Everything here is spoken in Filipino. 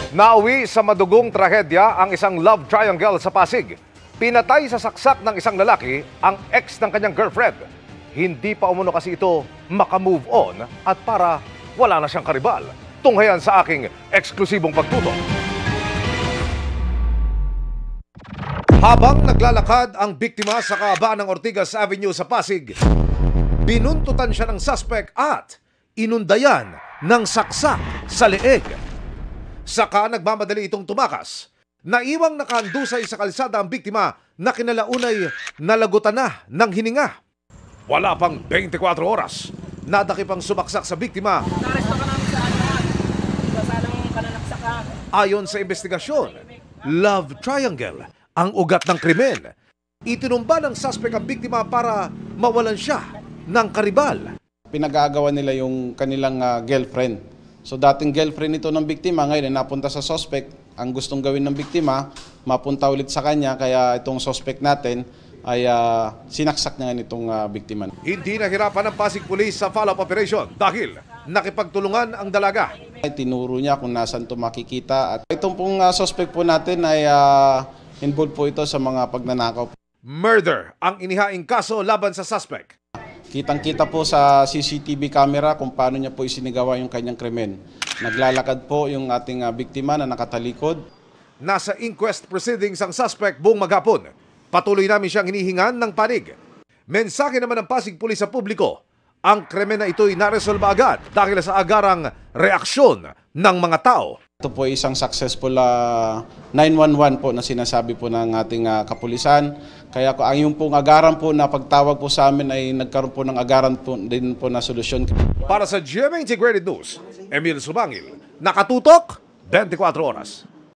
Nauwi sa madugong trahedya ang isang love triangle sa Pasig. Pinatay sa saksak ng isang lalaki ang ex ng kanyang girlfriend. Hindi pa umuno kasi ito makamove on at para wala na siyang karibal. Tunghayan sa aking eksklusibong pagtutok. Habang naglalakad ang biktima sa kahabaan ng Ortigas Avenue sa Pasig, binuntutan siya ng suspect at inundayan ng saksak sa leeg. Saka nagmamadali itong tumakas. Naiwang nakahandusay sa kalsada ang biktima na kinalaunay nalagutan na ng hininga. Wala pang 24 oras, nadakip ang sumaksak sa biktima. Naresto ka namin sa salang kananaksakan. Ayon sa investigasyon, love triangle ang ugat ng krimen. Itinumba ng suspect ang biktima para mawalan siya ng karibal. Pinag-aagawan nila yung kanilang girlfriend. So dating girlfriend ito ng biktima, ngayon ay napunta sa suspect. Ang gustong gawin ng biktima, mapunta ulit sa kanya, kaya itong suspect natin ay sinaksak niya itong biktima. Hindi nahirapan ng Pasig Police sa follow-up operation dahil nakipagtulungan ang dalaga. Tinuro niya kung nasan ito makikita. At itong pong suspect po natin ay involved po ito sa mga pagnanakaw. Murder ang inihaing kaso laban sa suspect. Kitang-kita po sa CCTV camera kung paano niya po isinigawa yung kanyang krimen. Naglalakad po yung ating biktima na nakatalikod. Nasa inquest proceedings ang suspect buong maghapon. Patuloy namin siyang hinihingan ng panig. Mensahe naman ng Pasig Police sa publiko, ang krimen na ito'y naresolba agad dahil sa agarang reaksyon ng mga tao. Ito po ay isang successful 911 po na sinasabi po ng ating kapulisan. Kaya ang yung pong agaran po na pagtawag po sa amin ay nagkaroon po ng agaran po din po na solusyon. Para sa GMA Integrated News, Emil Sumangil, nakatutok 24 oras.